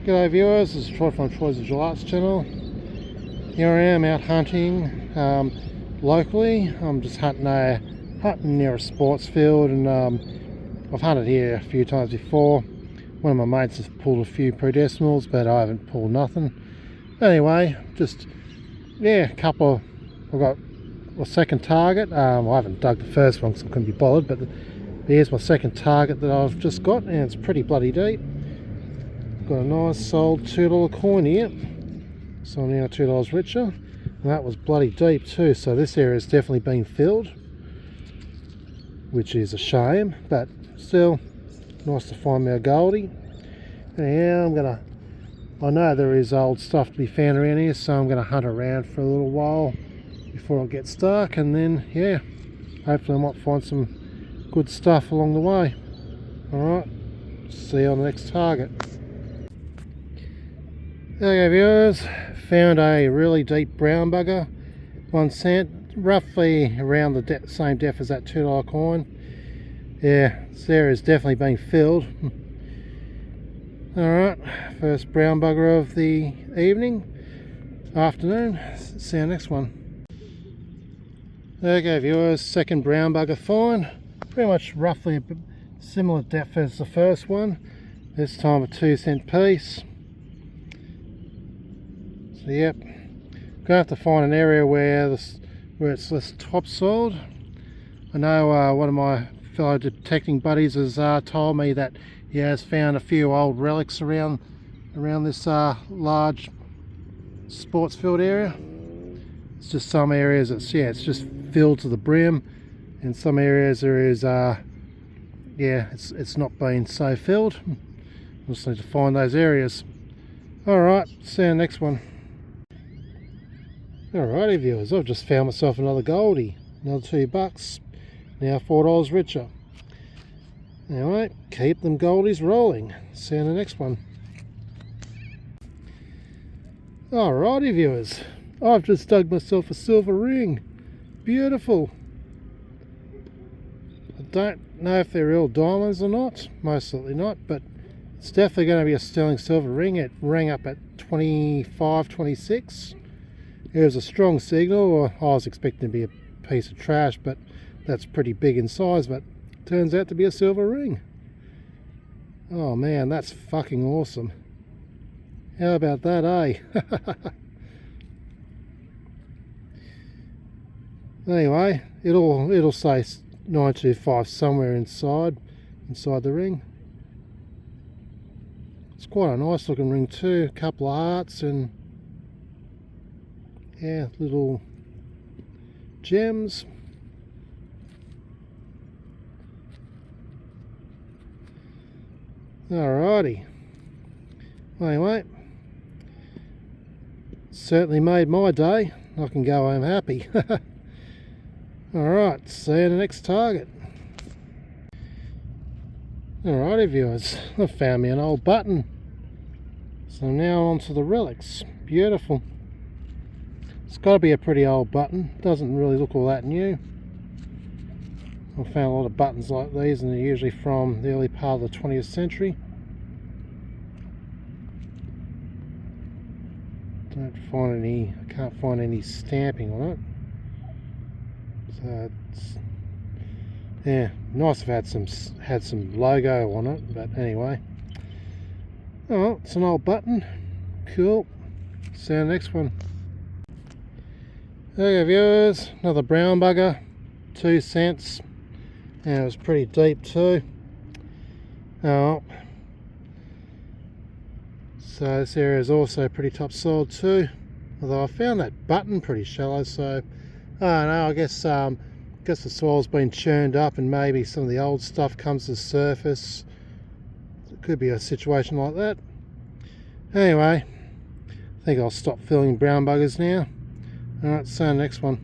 G'day viewers, this is Troy from Troy's Visual Arts channel. Here I am out hunting locally. I'm just hunting near a sports field, and I've hunted here a few times before. One of my mates has pulled a few predecimals, but I haven't pulled nothing. Anyway, just I've got my second target. I haven't dug the first one because I couldn't be bothered, but here's my second target that I've just got, and it's pretty bloody deep. Got a nice solid $2 coin here, so I'm now $2 richer, and that was bloody deep too, so this area has definitely been filled, which is a shame, but still nice to find me a goldie. And I know there is old stuff to be found around here, so I'm going to hunt around for a little while before it gets dark, and then hopefully I might find some good stuff along the way. Alright, see you on the next target. Okay viewers, found a really deep brown bugger, 1 cent, roughly around the same depth as that $2 coin. Yeah, this area has definitely been filled. Alright, first brown bugger of the afternoon. See you next one. Okay viewers, second brown bugger find, pretty much roughly a similar depth as the first one, this time a 2 cent piece. So yep, gonna have to find an area where it's less topsoiled. I know one of my fellow detecting buddies has told me that he has found a few old relics around this large sports field area. It's just some areas it's just filled to the brim, and some areas there is it's not been so filled. We'll just need to find those areas. Alright, see you next one. Alrighty viewers, I've just found myself another goldie, another $2, now $4 richer. Anyway, keep them goldies rolling. See you in the next one. Alrighty viewers, I've just dug myself a silver ring. Beautiful. I don't know if they're real diamonds or not, most certainly not, but it's definitely going to be a sterling silver ring. It rang up at 25, 26. It was a strong signal. I was expecting to be a piece of trash, but that's pretty big in size, but turns out to be a silver ring. Oh man, that's fucking awesome. How about that, eh? Anyway, it'll say 925 somewhere inside the ring. It's quite a nice looking ring too, a couple of hearts and little gems. Alrighty. Anyway, certainly made my day. I can go home happy. Alright, see you in the next target. Alrighty viewers, I found me an old button. So now on to the relics. Beautiful. It's got to be a pretty old button. Doesn't really look all that new. I've found a lot of buttons like these, and they're usually from the early part of the 20th century. I can't find any stamping on it. So it's nice to have had some logo on it, but anyway. Oh, it's an old button. Cool. See you in the next one. Okay viewers, another brown bugger, 2 cents, and it was pretty deep too. Oh, so this area is also pretty topsoiled too, although I found that button pretty shallow, so I don't know, I guess the soil's been churned up and maybe some of the old stuff comes to the surface. It could be a situation like that. Anyway, I think I'll stop filling brown buggers now. Alright, see you in the next one.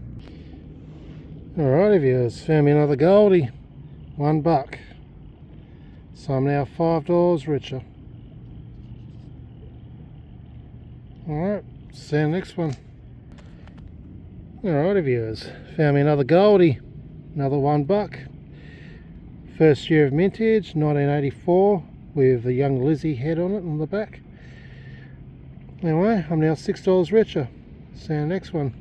Alrighty viewers, found me another goldie, $1. So I'm now $5 richer. Alright, see you in the next one. Alrighty viewers, found me another goldie, another $1. First year of mintage, 1984, with a young Lizzie head on it on the back. Anyway, I'm now $6 richer. See you next one.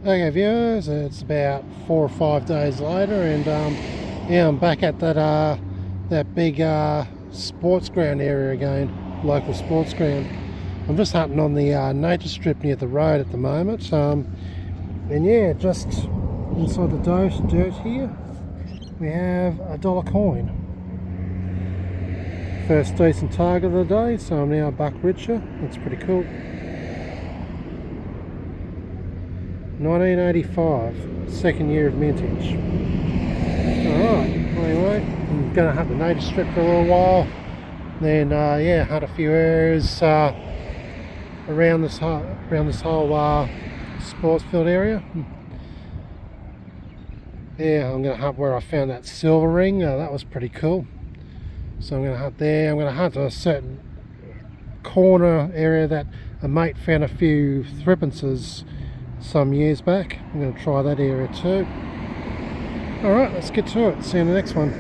Okay viewers, it's about 4 or 5 days later, and yeah, I'm back at that big sports ground area again, local sports ground. I'm just hunting on the nature strip near the road at the moment, and yeah, just inside the dirt here we have $1 coin. First decent target of the day, so I'm now a buck richer. That's pretty cool. 1985, second year of mintage. Alright, anyway, I'm going to hunt the native strip for a little while, then yeah, hunt a few areas around this whole sports field area. Yeah, I'm going to hunt where I found that silver ring. That was pretty cool. So I'm going to hunt there. I'm going to hunt a certain corner area that a mate found a few threepences some years back. I'm going to try that area too. Alright, let's get to it. See you in the next one.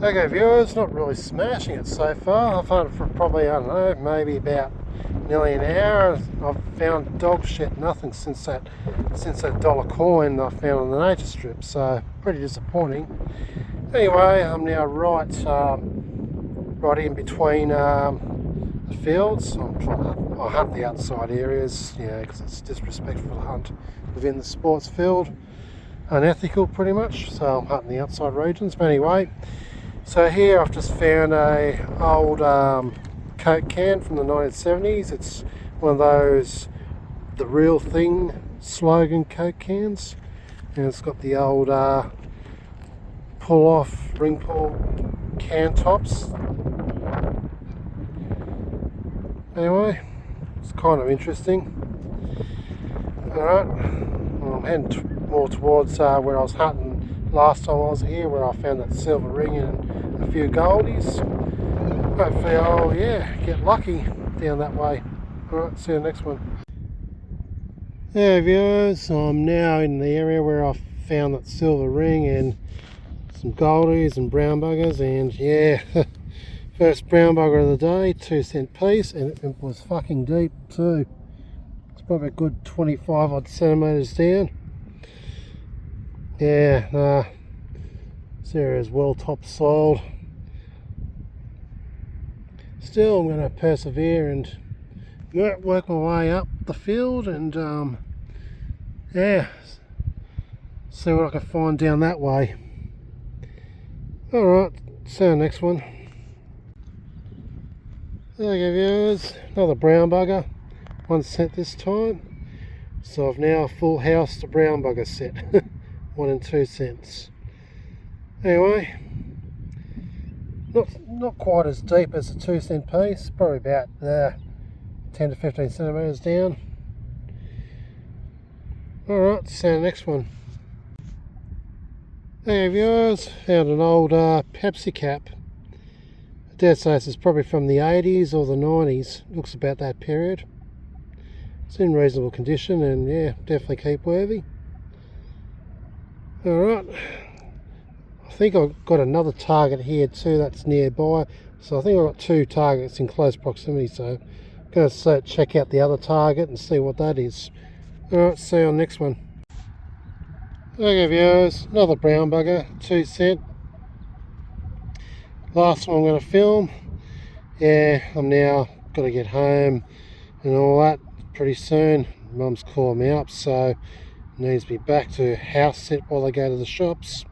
Okay viewers, not really smashing it so far. I've hunted for probably, I don't know, maybe about nearly an hour. I've found dog shit, nothing since that $1 coin I found on the nature strip, so pretty disappointing. Anyway, I'm now right in between the fields. I'll hunt the outside areas, you know, because it's disrespectful to hunt within the sports field. Unethical pretty much, so I'm hunting the outside regions. But anyway, so here I've just found a old Coke can from the 1970s. It's one of those "the real thing" slogan Coke cans, and it's got the old ring pull can tops. Anyway, it's kind of interesting. Alright, well, I'm heading more towards where I was hunting last time I was here, where I found that silver ring and a few goldies. Hopefully I'll, yeah, get lucky down that way. Alright, see you next one. Yeah viewers, I'm now in the area where I found that silver ring and some goldies and brown buggers, and yeah, first brown bugger of the day, 2-cent piece, and it was fucking deep too. It's probably a good 25 odd centimeters down. Yeah, this area is well topsoiled. Still, I'm going to persevere and work my way up the field, and yeah, see what I can find down that way. Alright, see you next one. Okay viewers, another brown bugger, 1 cent this time. So I've now full house the brown bugger set, 1 and 2 cents. Anyway, not quite as deep as a 2-cent piece, probably about 10 to 15 centimeters down. Alright, see you next one. Hey viewers, found an old Pepsi cap. I dare say this is probably from the 80s or the 90s. Looks about that period. It's in reasonable condition, and yeah, definitely keep worthy. Alright, I think I've got another target here too that's nearby. So I think I've got 2 targets in close proximity, so I'm going to check out the other target and see what that is. Alright, see you on the next one. Okay viewers, another brown bugger, 2 cent. Last one I'm going to film. Yeah, I'm now got to get home and all that pretty soon. Mum's calling me up, so needs to be back to house sit while I go to the shops.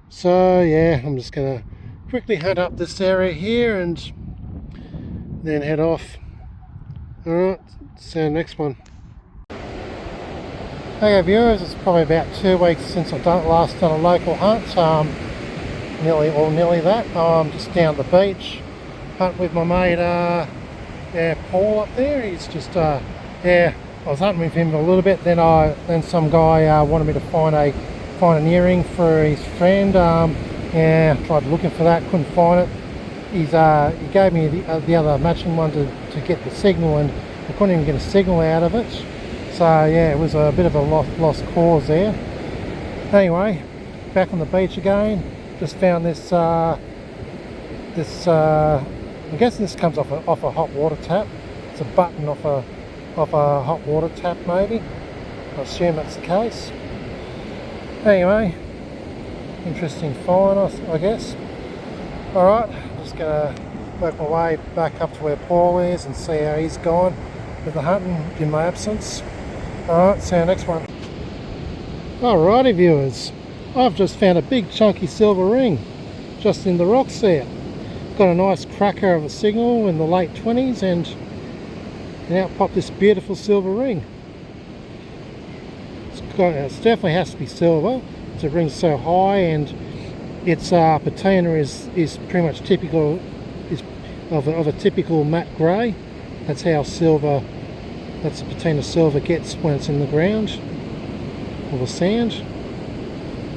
So yeah, I'm just going to quickly head up this area here and then head off. Alright, see you next one. Okay viewers, it's probably about 2 weeks since I've last done a local hunt, nearly that. I'm just down the beach, hunting with my mate Paul up there. He's just, yeah, I was hunting with him a little bit, then some guy wanted me to find an earring for his friend. Yeah, tried looking for that, couldn't find it. He gave me the other matching one to get the signal, and I couldn't even get a signal out of it. So yeah, it was a bit of a lost cause there. Anyway, back on the beach again. Just found this I'm guessing this comes off a hot water tap. It's a button off a hot water tap, maybe. I assume that's the case. Anyway, interesting find, I guess. Alright, just gonna work my way back up to where Paul is and see how he's gone with the hunting in my absence. Alright, see you next one. Alrighty viewers, I've just found a big chunky silver ring just in the rocks there. Got a nice cracker of a signal in the late 20s and out popped this beautiful silver ring. It definitely has to be silver. The ring's so high and its patina is pretty much typical of a typical matte grey. That's how silver, that's the patina silver gets when it's in the ground or the sand.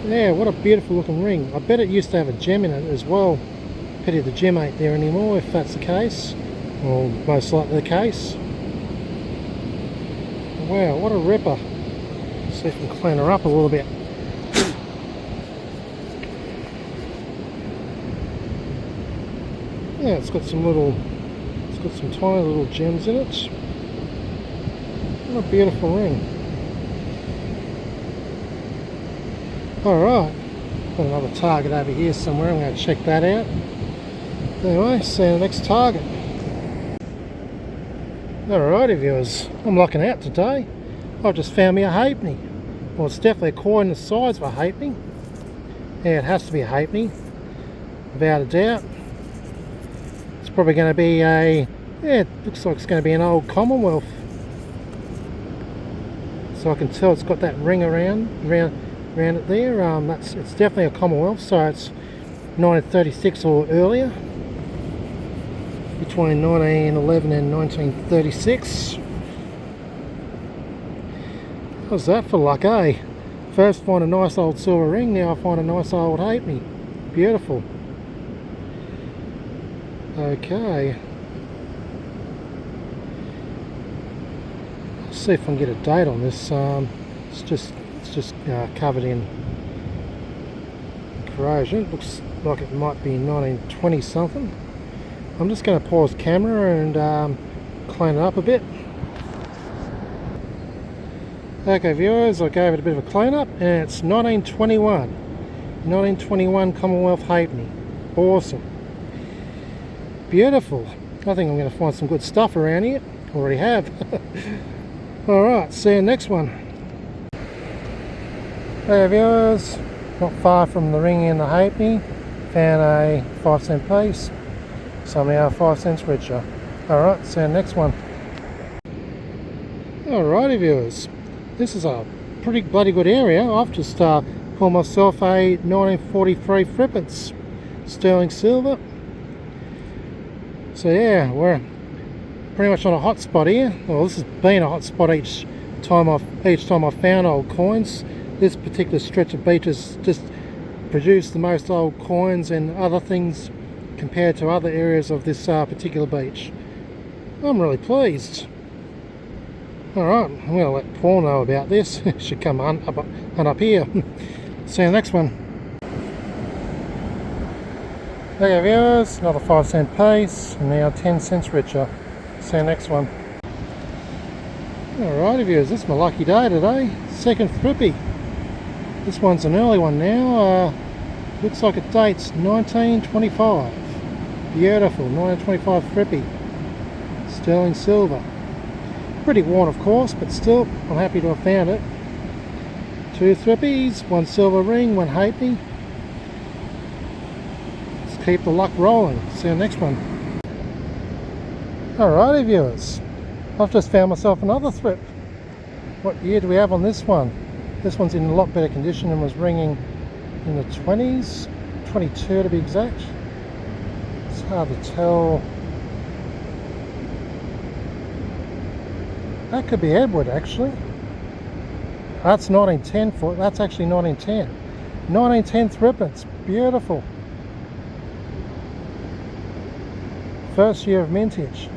Yeah, what a beautiful looking ring. I bet it used to have a gem in it as well. Pity the gem ain't there anymore if that's the case, or most likely the case. Wow, what a ripper. See if we can clean her up a little bit. Yeah, it's got some tiny little gems in it. What a beautiful ring. Alright, got another target over here somewhere. I'm going to check that out. Anyway, see you in the next target. Alrighty viewers, I'm locking out today. I've just found me a halfpenny. Well, it's definitely a coin the size of a halfpenny. Yeah, it has to be a halfpenny, without a doubt. It's probably going to be a, yeah, it looks like it's going to be an old Commonwealth. So I can tell it's got that ring around it there. It's definitely a Commonwealth, so it's 1936 or earlier. Between 1911 and 1936. How's that for luck, eh? First find a nice old silver ring, now I find a nice old halfpenny. Beautiful. Okay. Let's see if I can get a date on this. It's just covered in corrosion. It looks like it might be 1920 something. I'm just going to pause camera and clean it up a bit. Okay viewers, I gave it a bit of a clean up and it's 1921 Commonwealth halfpenny. Awesome. Beautiful. I think I'm going to find some good stuff around here. Already have. Alright, see you next one. Okay viewers, not far from the ring in the halfpenny, found a 5-cent piece. Somehow 5 cents richer. Alright, see you next one. Alrighty viewers, this is a pretty bloody good area. I've just pulled myself a 1943 threepence sterling silver. So yeah, we're pretty much on a hot spot here. Well, this has been a hot spot each time I've found old coins. This particular stretch of beach has just produced the most old coins and other things compared to other areas of this particular beach. I'm really pleased. Alright, I'm going to let Paul know about this. Should come up here. See you next one. Okay viewers, another 5-cent piece, and now 10 cents richer. See you next one. Alrighty viewers, this is my lucky day today. Second thrippy. This one's an early one now. Looks like it dates 1925. Beautiful, 1925 thrippy. Sterling silver. Pretty worn of course, but still, I'm happy to have found it. 2 thrippies, 1 silver ring, 1 halfpenny. Let's keep the luck rolling. See you next one. Alrighty viewers, I've just found myself another thrip. What year do we have on this one? This one's in a lot better condition and was ringing in the 20s, 22 to be exact. It's hard to tell. That could be Edward actually. That's 1910 that's actually 1910. 1910 threepence, beautiful. First year of mintage.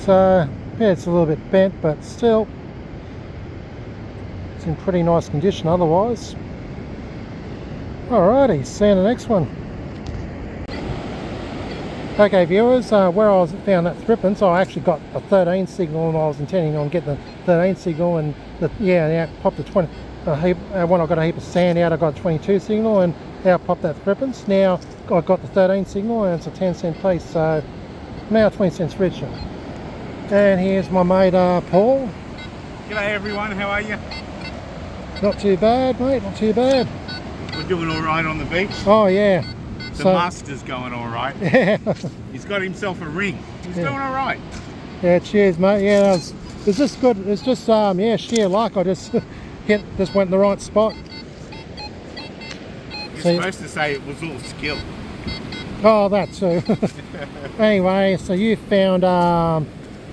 So yeah, it's a little bit bent, but still it's in pretty nice condition otherwise. Alrighty, see you in the next one. Okay viewers, where I found that threepence, I actually got a 13 signal and I was intending on getting the 13 signal, and yeah, popped the 20 when I got a heap of sand out I got a 22 signal, and now I popped that threepence. Now I got the 13 signal and it's a 10-cent piece, so now 20 cents richer. And here's my mate Paul. G'day everyone, how are you? Not too bad mate, not too bad. We're doing alright on the beach. Oh yeah. The master's going alright. Yeah. He's got himself a ring. He's doing alright. Yeah, cheers mate. Yeah, it's just good. It's just yeah, sheer luck. I just went in the right spot. You're supposed to say it was all skill. Oh, that too. Anyway, so you found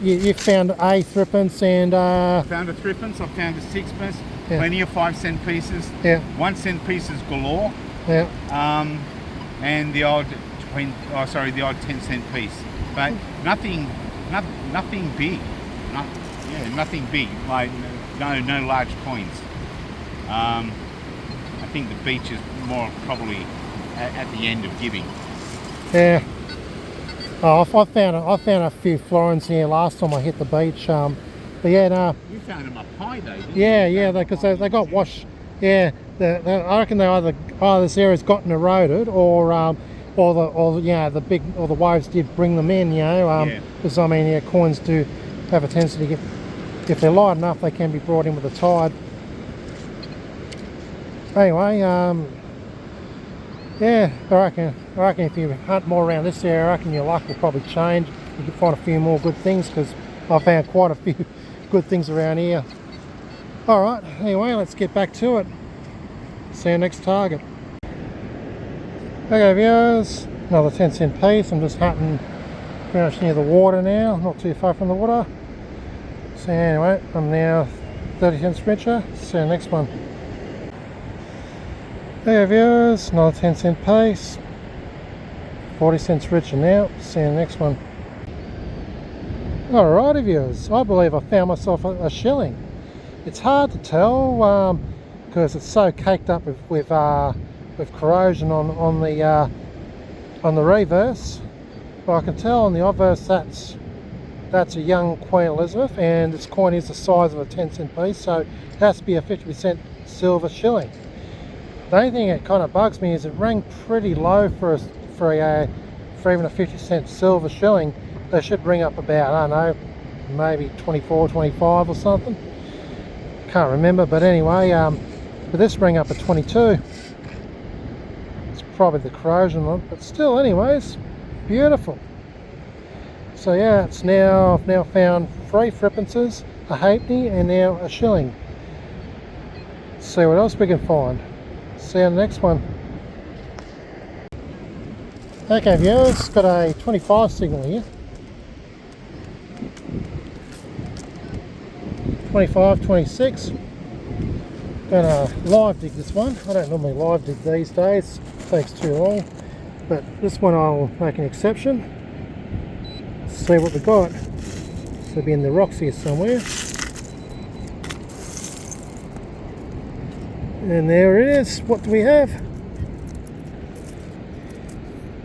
you found a threepence and I found a threepence, I found a sixpence, yeah. Plenty of 5-cent pieces, yeah, 1-cent pieces galore, yeah, and the odd 10-cent piece, but nothing big, nothing big, like no large coins. I think the beach is more probably at the end of giving. yeah. Oh, I found a few florins here last time I hit the beach. But yeah, no. You found them up high though, didn't you? Yeah, because they got washed. Yeah, I reckon they either this area's gotten eroded, or the waves did bring them in. You know, because I mean, yeah, coins do have a tendency to get, if they're light enough, they can be brought in with the tide. Anyway, yeah, I reckon if you hunt more around this area, I reckon your luck will probably change. You can find a few more good things, because I found quite a few good things around here. Alright, anyway, let's get back to it. See you next target. Okay viewers, another 10-cent piece. I'm just hunting pretty much near the water now, not too far from the water. So anyway, I'm now 30 cents richer. See you next one. Okay viewers, another 10-cent piece. 40 cents richer now. See you next one. Alrighty viewers, I believe I found myself a shilling. It's hard to tell because it's so caked up with corrosion on the reverse, but I can tell on the obverse that's a young Queen Elizabeth, and this coin is the size of a 10-cent piece, so it has to be a 50% silver shilling. The only thing that kind of bugs me is it rang pretty low for even a 50-cent silver shilling. They should bring up about, I don't know, maybe 24, 25 or something. Can't remember, but anyway, but this rang up at 22. It's probably the corrosion one, but still, anyways, beautiful. So yeah, I've now found 3 threepences, a halfpenny, and now a shilling. Let's see what else we can find. See you on the next one. Okay viewers, got a 25 signal here. 25, 26. Gonna live dig this one. I don't normally live dig these days, it takes too long, but this one I'll make an exception. See what we got. So it'll be in the rocks here somewhere. And there it is. What do we have?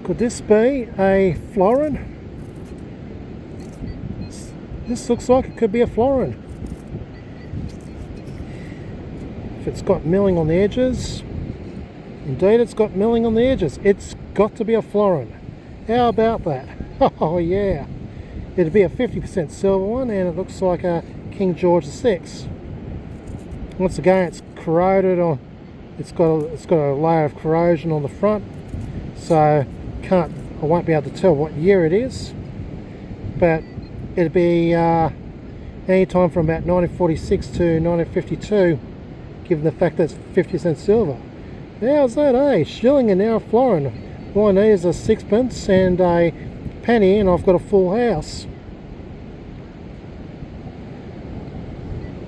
Could this be a florin? This looks like it could be a florin. If it's got milling on the edges, indeed it's got milling on the edges. It's got to be a florin. How about that? Oh yeah. It'd be a 50% silver one, and it looks like a King George VI. Once again, it's corroded on. It's got a layer of corrosion on the front, so I won't be able to tell what year it is, but it'd be any time from about 1946 to 1952, given the fact that it's 50% silver. How's that, eh? Shilling and now a florin. All I need is a sixpence and a penny, and I've got a full house.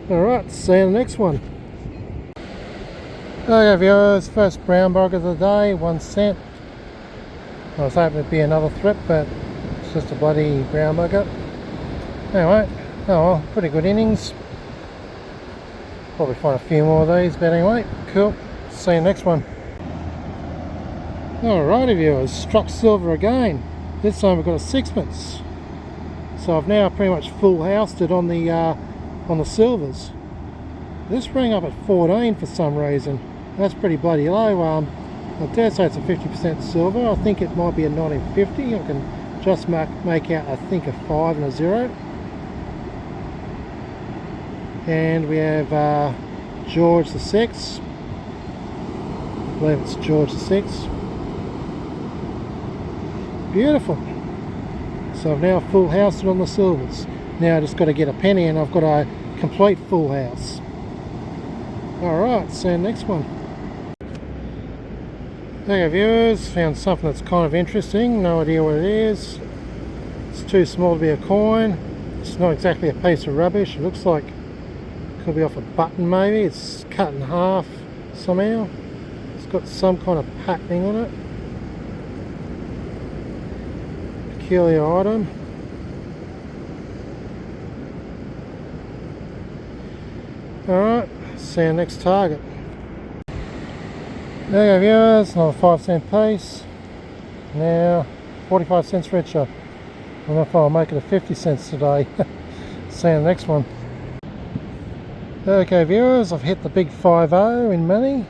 Alright, see you in the next one. Okay viewers, first brown bug of the day, 1 cent. I was hoping it'd be another thrip, but it's just a bloody brown bugger. Anyway, oh well, pretty good innings. Probably find a few more of these, but anyway, cool. See you next one. Alrighty viewers, struck silver again. This time we've got a sixpence. So I've now pretty much full housed it on the silvers. This rang up at 14 for some reason. That's pretty bloody low. I dare say it's a 50% silver. I think it might be a 1950. I can just make out, I think, a 5 and a 0. And we have George the 6th. I believe it's George the 6th. Beautiful. So I've now full housed it on the silvers. Now I just got to get a penny and I've got a complete full house. Alright, see you next one. Okay viewers, found something that's kind of interesting. No idea what it is. It's too small to be a coin. It's not exactly a piece of rubbish. It looks like it could be off a button maybe. It's cut in half somehow. It's got some kind of patterning on it. Peculiar item. Alright, see you next target. There you go viewers, another 5-cent piece. Now 45 cents richer. I don't know if I'll make it a 50 cents today. See you in the next one. Okay viewers, I've hit the big 5-0 in money.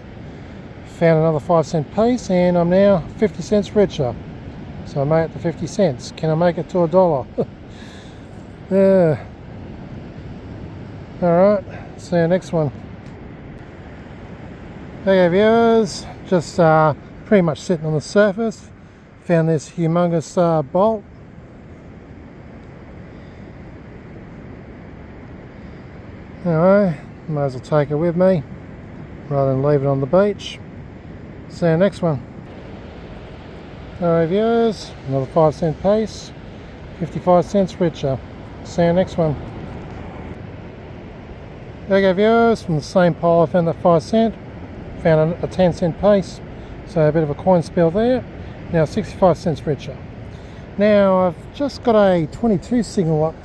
Found another 5-cent piece and I'm now 50 cents richer. So I made it to 50 cents. Can I make it to $1? Alright, see you next one. Okay viewers, just pretty much sitting on the surface. Found this humongous bolt. Anyway, might as well take it with me rather than leave it on the beach. See you next one. Alright viewers, another 5-cent piece, 55 cents richer. See you next one. Okay viewers, from the same pile I found that 5-cent, found a 10-cent piece, so a bit of a coin spill there. Now 65 cents richer. Now I've just got a 22 signal up,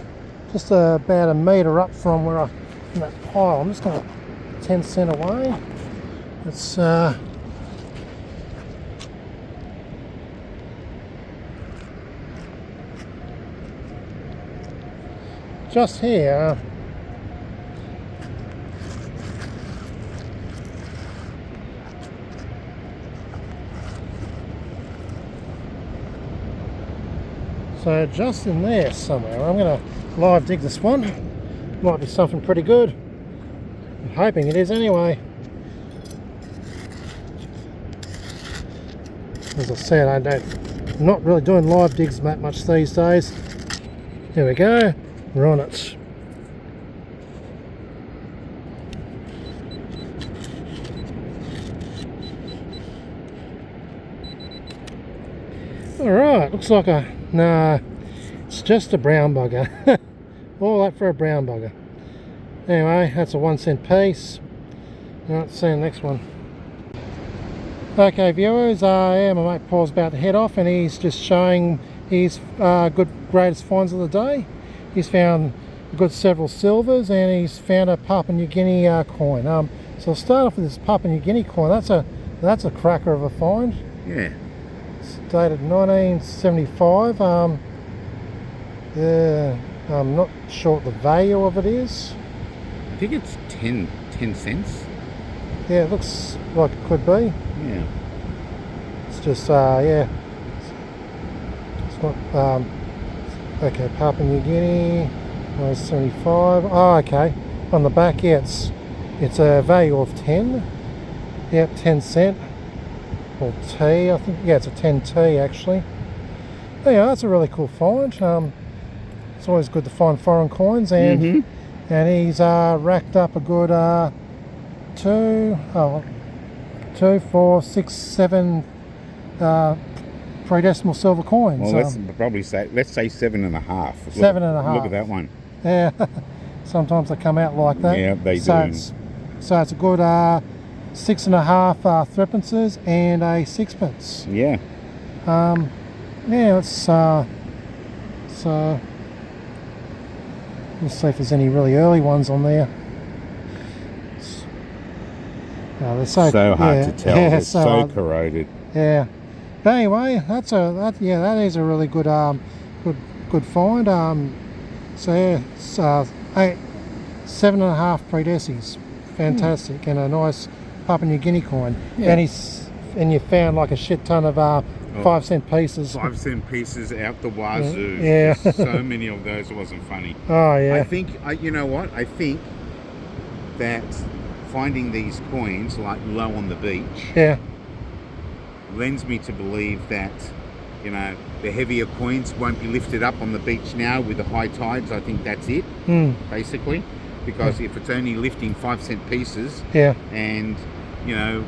just about a metre up from where from that pile. I'm just going to 10 cent away. It's just here. So just in there somewhere. I'm going to live dig this one. Might be something pretty good. I'm hoping it is anyway. As I said, I'm not really doing live digs that much these days. Here we go. We're on it. Alright, looks like nah, it's just a brown bugger. All that for a brown bugger. Anyway, that's a 1-cent piece. Alright, see you in the next one. Okay viewers, yeah, my mate Paul's about to head off and he's just showing his greatest finds of the day. He's found a good several silvers and he's found a Papua New Guinea coin. So I'll start off with this Papua New Guinea coin. That's a cracker of a find. Yeah. It's dated 1975. Yeah, I'm not sure what the value of it is. I think it's 10 cents. Yeah, it looks like it could be. Yeah. It's just yeah. It's not okay, Papua New Guinea, 1975. Oh, okay. On the back, yeah, it's a value of 10. Yep, 10 cent. Or T, I think. Yeah, it's a 10T actually. Yeah, that's a really cool find. It's always good to find foreign coins, and he's racked up a good 2, 4, 6, 7 predecimal silver coins. Well, let's say 7.5. 7.5. Look at that one. Yeah, sometimes they come out like that. Yeah, they so do. So it's a good 6.5 threepences and a sixpence. Yeah. Yeah, it's so let's see if there's any really early ones on there. They're so hard to tell. Yeah, They're so corroded. Yeah, But anyway, yeah, that is a really good good find. So yeah, it's 7.5 predecimal, fantastic, and a nice Papua New Guinea coin. Yeah. And you found like a shit ton of 5-cent pieces. 5-cent pieces out the wazoo. Yeah. There's so many of those, it wasn't funny. Oh yeah. I think, you know what? I think that finding these coins like low on the beach, Yeah. lends me to believe that, you know, the heavier coins won't be lifted up on the beach now with the high tides. I think that's it, basically, because if it's only lifting 5-cent pieces, Yeah. and you know,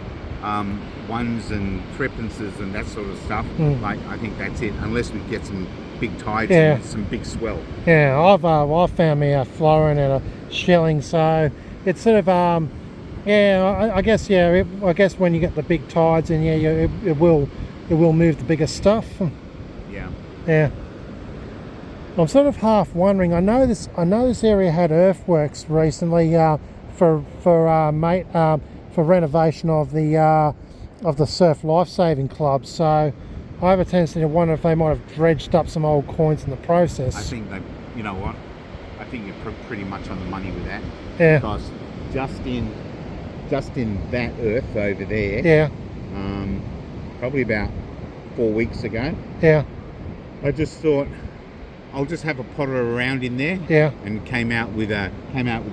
ones and threepences and that sort of stuff, like I think that's it, unless we get some big tides and some big swell. Yeah, I've found me a florin and a shilling, so it's sort of yeah, I guess I guess when you get the big tides, and yeah, it will move the bigger stuff. Yeah. Yeah. I'm sort of half wondering. I know this area had earthworks recently for renovation of the Surf Lifesaving Club. So I have a tendency to wonder if they might have dredged up some old coins in the process. I think they, you know what? I think you're pretty much on the money with that. Yeah. Because just in that earth over there. Yeah. Probably about 4 weeks ago. Yeah. I just thought I'll just have a potter around in there. Yeah. And came out with a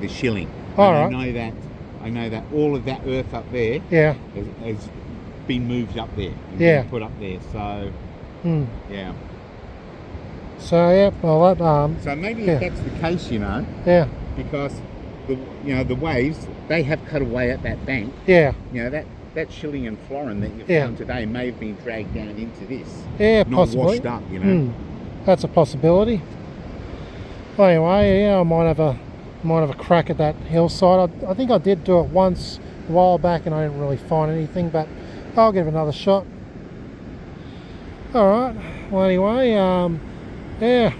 shilling. All and right. I know that all of that earth up there. Yeah. Has been moved up there. And Yeah. been put up there. So. Yeah. So yeah. Well, that So maybe if that's the case, you know. Yeah. Because the waves, they have cut away at that bank. Yeah. You know, that shilling and florin that you found today may have been dragged down into this. Yeah, not possibly. washed up, you know. That's a possibility. Well, anyway, yeah, I might have a crack at that hillside. I think I did do it once a while back, and I didn't really find anything, but I'll give it another shot. All right. Well, anyway, yeah.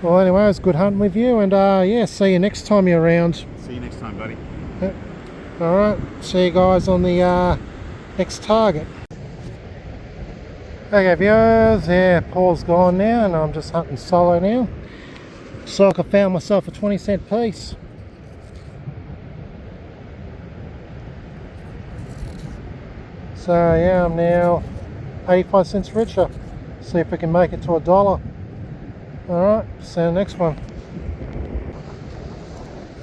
Well, anyway, it was good hunting with you, and yeah, see you next time you're around. See you next time, buddy. Yeah. All right, see you guys on the next target. Okay, viewers, yeah, Paul's gone now, and I'm just hunting solo now. So I found myself a 20-cent piece. So yeah, I'm now 85 cents richer. See if we can make it to $1. Alright, see you in the next one.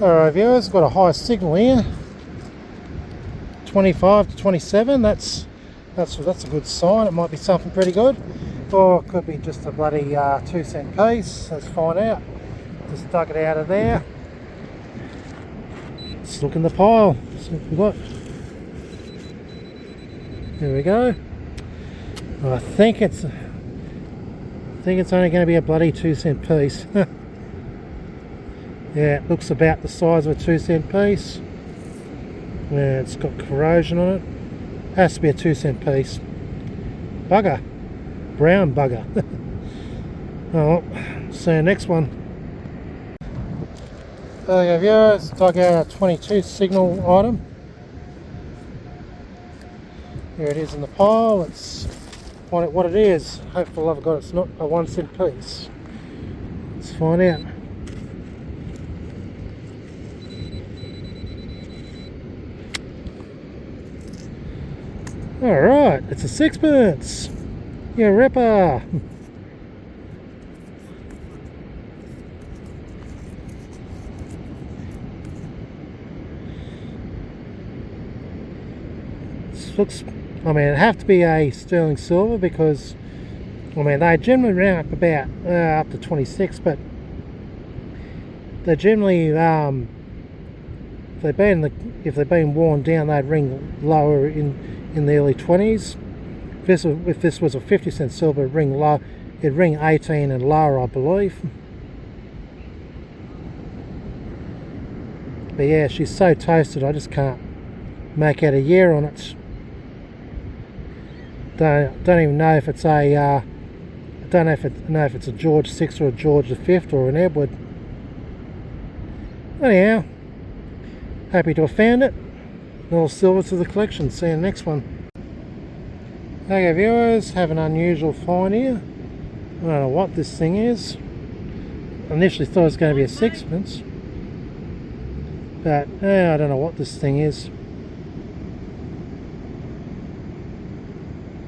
Alright viewers, got a high signal here. 25 to 27, that's a good sign. It might be something pretty good. Or it could be just a bloody 2-cent piece. Let's find out. Just dug it out of there. Let's look in the pile. See what we've got. There we go. I think it's only going to be a bloody 2-cent piece. Yeah, it looks about the size of a 2-cent piece. Yeah, it's got corrosion on it. Has to be a 2-cent piece. Bugger. Brown bugger. Oh, see you next one. There you go, viewers. Dug out a 22 signal item. Here it is in the pile. Let's find out what it is. Hopefully I've got it's not a 1-cent piece. Let's find out. Alright, it's a 6-pence. You ripper. This looks, I mean, it'd have to be a sterling silver because, I mean, they generally round up about up to 26, but they generally, if they've been worn down, they'd ring lower in the early 20s. If this was a 50-cent silver, it'd ring 18 and lower, I believe. But yeah, she's so toasted, I just can't make out a year on it. Don't even know if it's a I don't know if it's a George VI or a George V or an Edward. Anyhow, happy to have found it. Little silver to the collection. See you in the next one. Okay viewers, have an unusual find here. I don't know what this thing is. I initially thought it was going to be a sixpence, but I don't know what this thing is.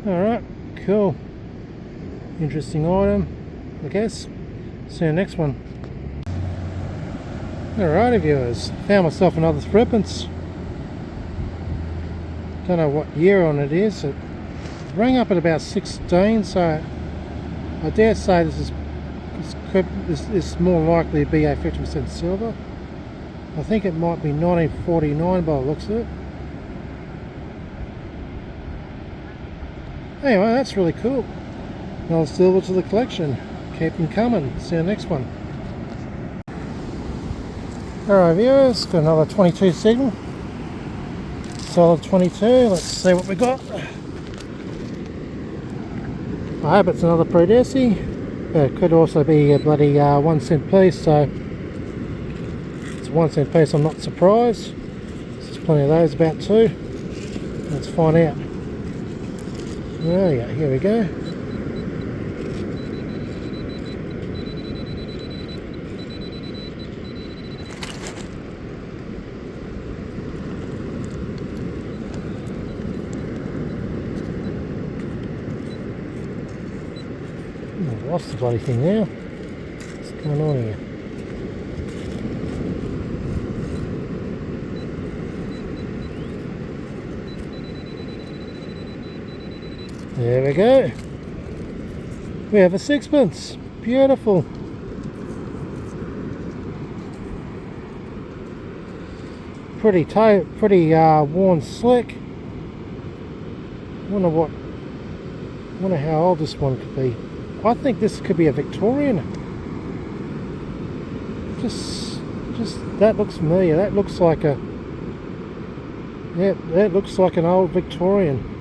Alright, cool. Interesting item, I guess. See you next one. Alrighty viewers, found myself another threepence. Don't know what year on it is. It rang up at about 16, so I dare say this is more likely to be a 50% silver. I think it might be 1949 by the looks of it. Anyway, that's really cool. Another silver to the collection. Keep them coming. See you next one. Alright viewers, got another 22 signal. Solid 22. Let's see what we got. I hope it's another predeci, but it could also be a bloody 1 cent piece, so it's a 1 cent piece, I'm not surprised. There's plenty of those about too. Let's find out. Oh yeah, here we go. I've lost the bloody thing now. What's going on here? There we go. We have a sixpence. Beautiful. Pretty worn slick. Wonder how old this one could be. I think this could be a Victorian. Just that looks familiar. That looks like a, yeah, that looks like an old Victorian.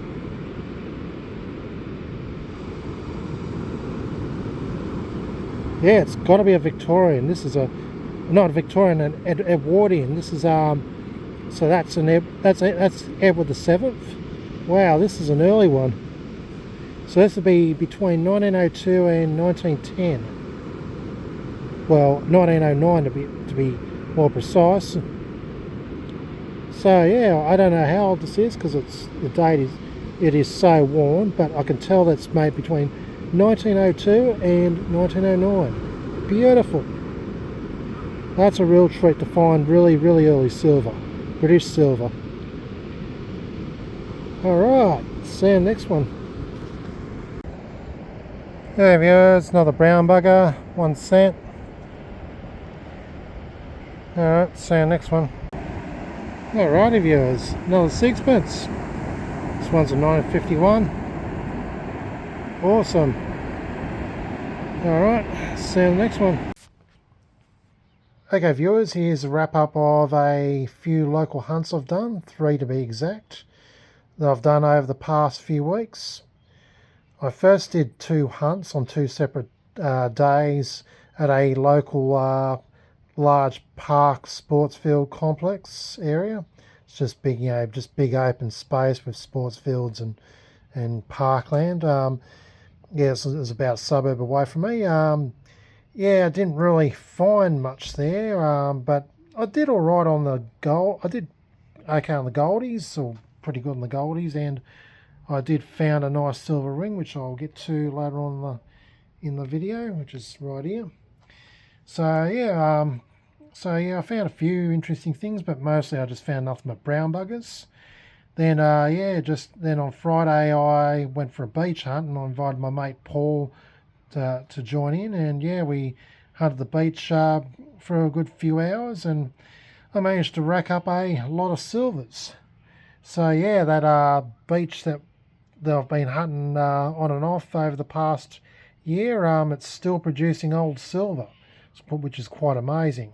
Yeah, it's got to be a Victorian. This is not a Victorian, an Edwardian. This is so that's that's Edward the Seventh. Wow, this is an early one. So this would be between 1902 and 1910. Well, 1909 to be more precise. So yeah, I don't know how old this is because it is so worn, but I can tell that's made between 1902 and 1909. Beautiful. That's a real treat to find really early silver, British silver. Alright, see you next one. There viewers, another brown bugger, 1 cent. Alright, see you next one. Alrighty viewers, another sixpence. This one's a 9.51. Awesome. Alright, see you in the next one. Okay viewers, here's a wrap up of a few local hunts I've done, 3 to be exact, that I've done over the past few weeks. I first did 2 hunts on 2 separate days at a local large park sports field complex area. It's just big, you know, just big open space with sports fields and parkland. Yeah, it was about a suburb away from me. Yeah, I didn't really find much there, but I did all right on the I did okay on the goldies, or pretty good on the goldies, and I did found a nice silver ring, which I'll get to later on in the video, which is right here. So yeah, I found a few interesting things, but mostly I just found nothing but brown buggers. Then yeah, just then on Friday I went for a beach hunt, and I invited my mate Paul to join in, and yeah, we hunted the beach for a good few hours, and I managed to rack up a lot of silvers. So yeah, that beach that I've been hunting on and off over the past year, it's still producing old silver, which is quite amazing.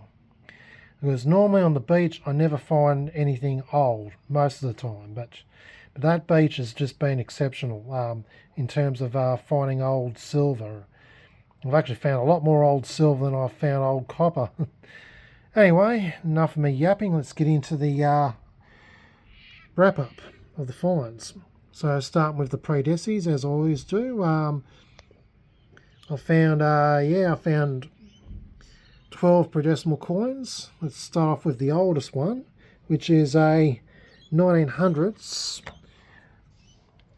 Because normally on the beach I never find anything old most of the time, but that beach has just been exceptional in terms of finding old silver. I've actually found a lot more old silver than I've found old copper. Anyway, enough of me yapping. Let's get into the wrap up of the finds. So starting with the predecimal, as I always do. I found 12 predecimal coins. Let's start off with the oldest one, which is a 1900s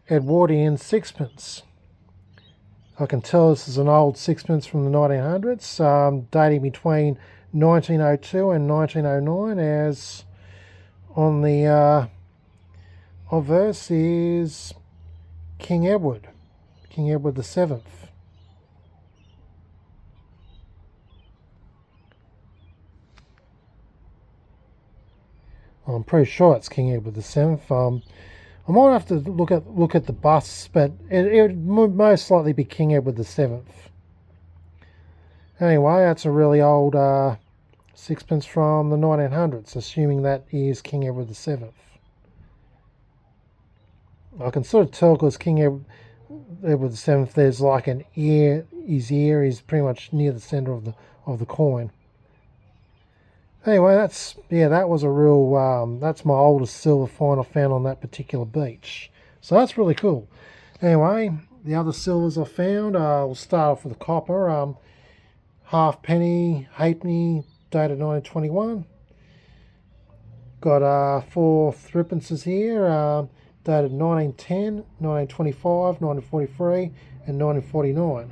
Edwardian sixpence. I can tell this is an old sixpence from the 1900s, dating between 1902 and 1909, as on the obverse is King Edward VII. I'm pretty sure it's King Edward VII. I might have to look at the busts, but it would most likely be King Edward VII. Anyway, that's a really old sixpence from the 1900s, assuming that is King Edward VII. I can sort of tell because King Edward VII, there's like an ear. His ear is pretty much near the center of the coin. Anyway, that was a real, that's my oldest silver find I found on that particular beach. So that's really cool. Anyway, the other silvers I found, we'll start off with the copper. Halfpenny, halfpenny, dated 1921. Got 4 threepences here, dated 1910, 1925, 1943, and 1949.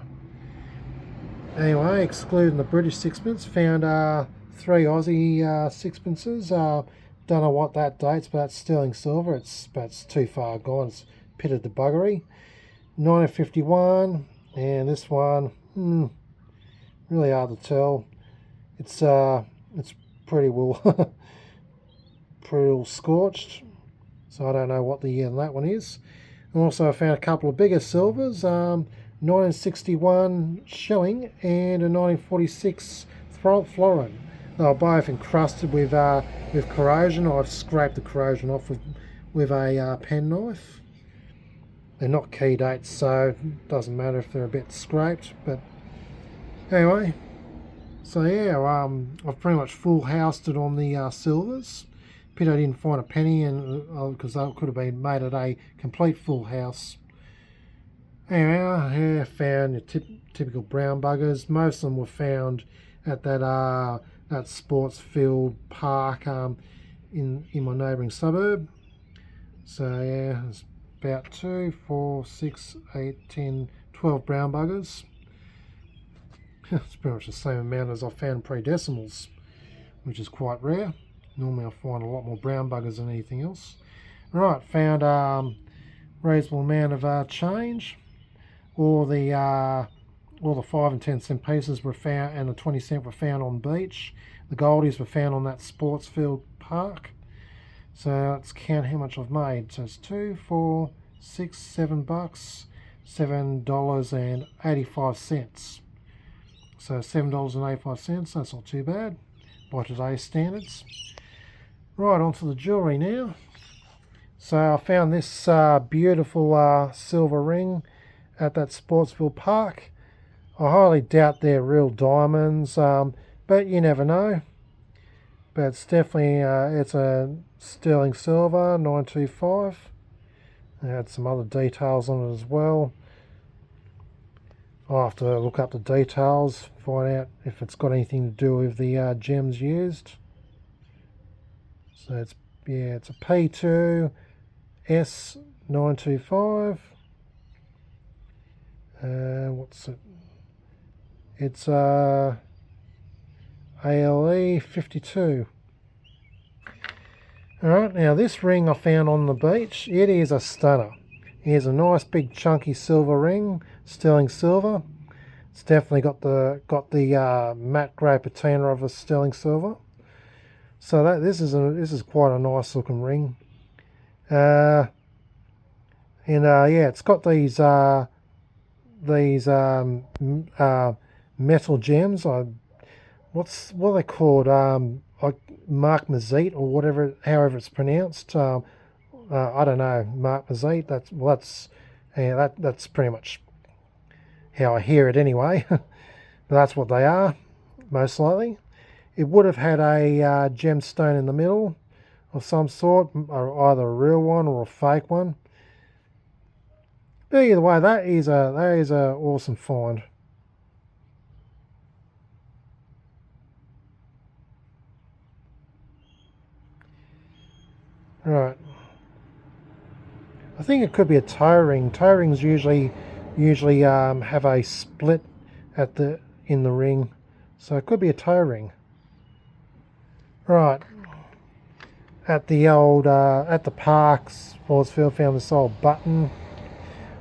Anyway, excluding the British sixpence, found 3 Aussie sixpences. Don't know what that dates, but that's sterling silver. That's too far gone. It's pitted to buggery. 1951, and this one, really hard to tell. It's pretty well scorched. So I don't know what the year that one is. And also I found a couple of bigger silvers. 1961 shilling and a 1946 florin. They were both encrusted with corrosion. I've scraped the corrosion off with a penknife. They're not key dates, so it doesn't matter if they're a bit scraped. But anyway, so yeah, I've pretty much full housed it on the silvers. Pity I didn't find a penny, and because that could have been made at a complete full house. Anyway, I found your typical brown buggers. Most of them were found at that sports field park in my neighbouring suburb. So yeah, there's about 2, 4, 6, 8, 10, 12 brown buggers. It's pretty much the same amount as I found predecimals, which is quite rare. Normally I find a lot more brown buggers than anything else. Right, found reasonable amount of change. All the 5 and 10 cent pieces were found, and the 20 cent were found on the beach. The goldies were found on that sports field park. So let's count how much I've made. So it's 2, 4, 6, $7, $7.85. So $7.85. That's not too bad by today's standards. Right, onto the jewellery now. So I found this beautiful silver ring at that Sportsville Park. I highly doubt they're real diamonds, but you never know. But it's definitely it's a sterling silver 925. It had some other details on it as well. I'll have to look up the details, find out if it's got anything to do with the gems used. So it's a P2 S925. What's it? It's ALE 52. Alright, now this ring I found on the beach, it is a stunner. Here's a nice big chunky silver ring, sterling silver. It's definitely got the matte grey patina of a sterling silver. So this is quite a nice looking ring. Yeah, it's got these metal gems. What are they called? Like marquisite or whatever, however it's pronounced. I don't know, marquisite. That's pretty much how I hear it anyway. But that's what they are, most likely. It would have had a gemstone in the middle of some sort, or either a real one or a fake one. But either way, that is a awesome find. Right. I think it could be a toe ring. Toe rings usually have a split in the ring, so it could be a toe ring. Right. At the parks, Forcefield, found this old button.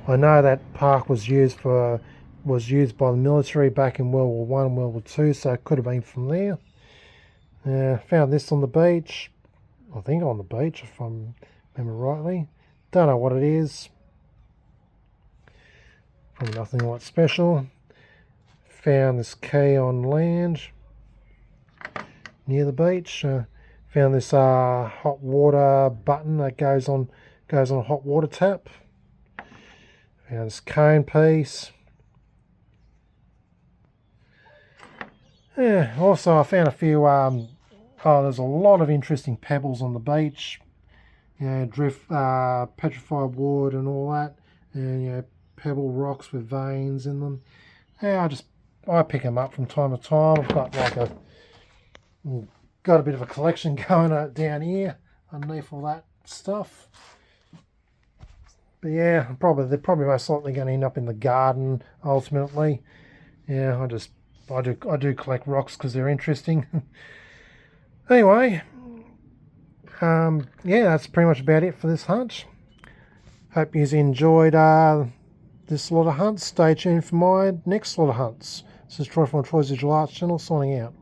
I know that park was used by the military back in World War One, World War Two, so it could have been from there. Found this on the beach. I think on the beach, if I remember rightly. Don't know what it is. Probably nothing like special. Found this key on land near the beach. Found this hot water button that goes on a hot water tap. Found this cone piece. Yeah. Also, I found a few. There's a lot of interesting pebbles on the beach. You know, drift, petrified wood, and all that, and you know, pebble rocks with veins in them. Yeah, I pick them up from time to time. I've got a bit of a collection going down here underneath all that stuff. But yeah, they're probably most likely going to end up in the garden ultimately. Yeah, I do collect rocks because they're interesting. Anyway, yeah, that's pretty much about it for this hunt. Hope you enjoyed this lot of hunts. Stay tuned for my next lot of hunts. This is Troy from Troy's Digital Arts channel signing out.